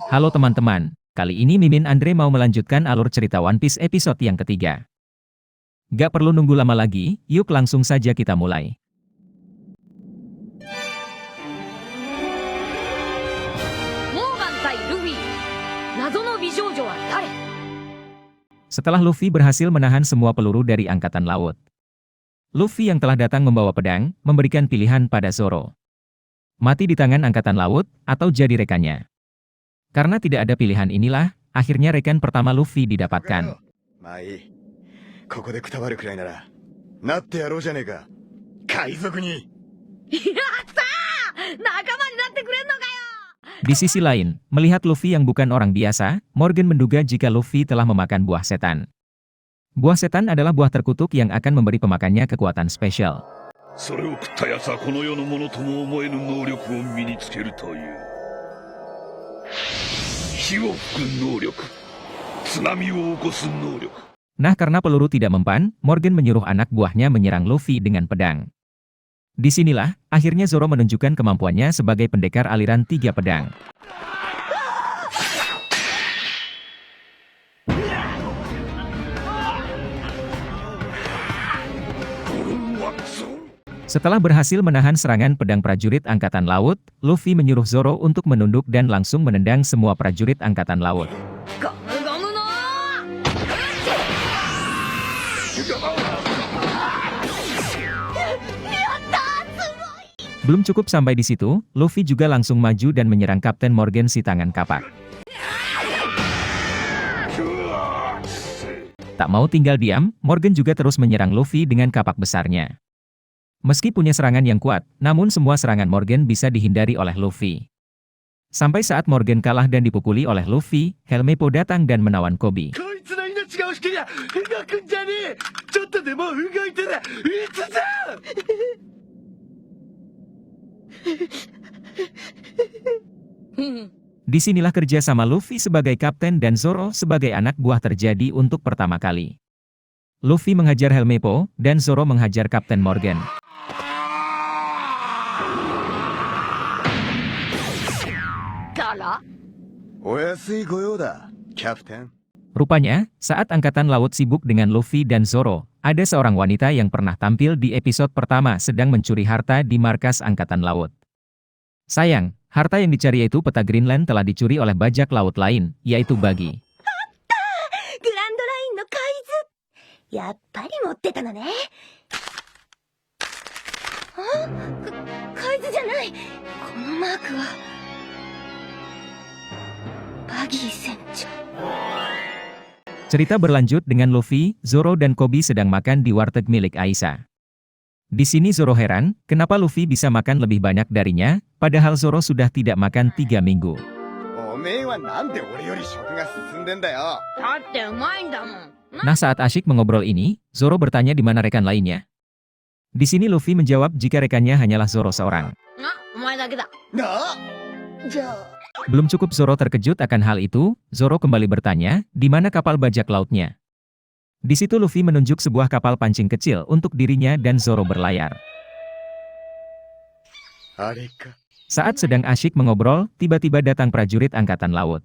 Halo teman-teman, kali ini Mimin Andre mau melanjutkan alur cerita One Piece episode yang ketiga. Gak perlu nunggu lama lagi, yuk langsung saja kita mulai. Setelah Luffy berhasil menahan semua peluru dari Angkatan Laut, Luffy yang telah datang membawa pedang, memberikan pilihan pada Zoro. Mati di tangan Angkatan Laut, atau jadi rekannya. Karena tidak ada pilihan inilah, akhirnya rekan pertama Luffy didapatkan. Di sisi lain, melihat Luffy yang bukan orang biasa, Morgan menduga jika Luffy telah memakan buah setan. Buah setan adalah buah terkutuk yang akan memberi pemakannya kekuatan spesial. Nah, karena peluru tidak mempan, Morgan menyuruh anak buahnya menyerang Luffy dengan pedang. Disinilah, akhirnya Zoro menunjukkan kemampuannya sebagai pendekar aliran 3 pedang. Setelah berhasil menahan serangan pedang prajurit Angkatan Laut, Luffy menyuruh Zoro untuk menunduk dan langsung menendang semua prajurit Angkatan Laut. Belum cukup sampai di situ, Luffy juga langsung maju dan menyerang Kapten Morgan si tangan kapak. Tak mau tinggal diam, Morgan juga terus menyerang Luffy dengan kapak besarnya. Meski punya serangan yang kuat, namun semua serangan Morgan bisa dihindari oleh Luffy. Sampai saat Morgan kalah dan dipukuli oleh Luffy, Helmeppo datang dan menawan Koby. Disinilah kerja sama Luffy sebagai kapten dan Zoro sebagai anak buah terjadi untuk pertama kali. Luffy menghajar Helmeppo, dan Zoro menghajar Kapten Morgan. Rupanya, saat Angkatan Laut sibuk dengan Luffy dan Zoro, ada seorang wanita yang pernah tampil di episode pertama sedang mencuri harta di markas Angkatan Laut. Sayang, harta yang dicari yaitu peta Greenland telah dicuri oleh bajak laut lain, yaitu Buggy. Cerita berlanjut dengan Luffy, Zoro dan Koby sedang makan di warteg milik Aisyah. Di sini Zoro heran, kenapa Luffy bisa makan lebih banyak darinya, padahal Zoro sudah tidak makan 3 minggu. Nah, saat asyik mengobrol ini, Zoro bertanya di mana rekan lainnya. Di sini Luffy menjawab jika rekannya hanyalah Zoro seorang. Belum cukup Zoro terkejut akan hal itu, Zoro kembali bertanya, di mana kapal bajak lautnya? Di situ Luffy menunjuk sebuah kapal pancing kecil untuk dirinya dan Zoro berlayar. Saat sedang asyik mengobrol, tiba-tiba datang prajurit Angkatan Laut.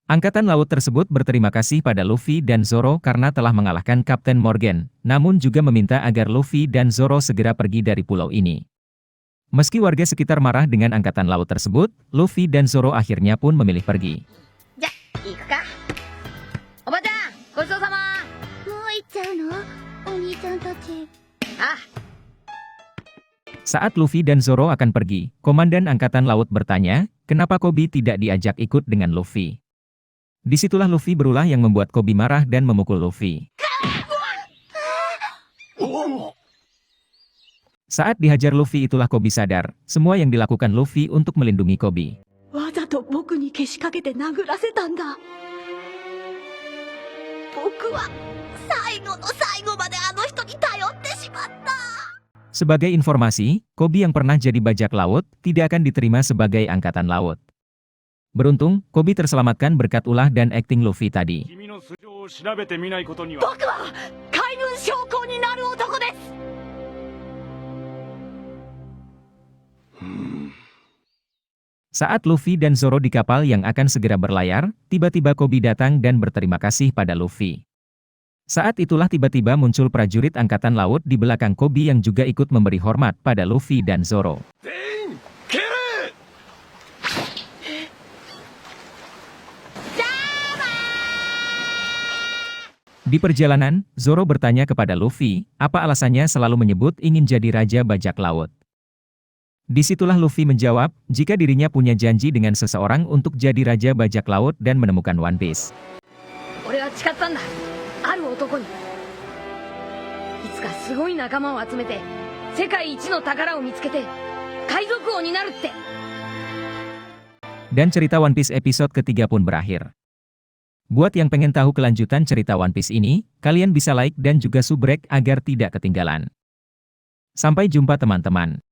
Angkatan Laut tersebut berterima kasih pada Luffy dan Zoro karena telah mengalahkan Kapten Morgan, namun juga meminta agar Luffy dan Zoro segera pergi dari pulau ini. Meski warga sekitar marah dengan Angkatan Laut tersebut, Luffy dan Zoro akhirnya pun memilih pergi. Saat Luffy dan Zoro akan pergi, Komandan Angkatan Laut bertanya, kenapa Koby tidak diajak ikut dengan Luffy. Disitulah Luffy berulah yang membuat Koby marah dan memukul Luffy. Saat dihajar Luffy itulah Koby sadar, semua yang dilakukan Luffy untuk melindungi Koby. Sebagai informasi, Koby yang pernah jadi bajak laut, tidak akan diterima sebagai Angkatan Laut. Beruntung, Koby terselamatkan berkat ulah dan akting Luffy tadi. Saat Luffy dan Zoro di kapal yang akan segera berlayar, tiba-tiba Koby datang dan berterima kasih pada Luffy. Saat itulah tiba-tiba muncul prajurit angkatan laut di belakang Koby yang juga ikut memberi hormat pada Luffy dan Zoro. Di perjalanan, Zoro bertanya kepada Luffy, apa alasannya selalu menyebut ingin jadi Raja Bajak Laut. Disitulah Luffy menjawab, jika dirinya punya janji dengan seseorang untuk jadi Raja Bajak Laut dan menemukan One Piece. Dan cerita One Piece episode ketiga pun berakhir. Buat yang pengen tahu kelanjutan cerita One Piece ini, kalian bisa like dan juga subrek agar tidak ketinggalan. Sampai jumpa teman-teman.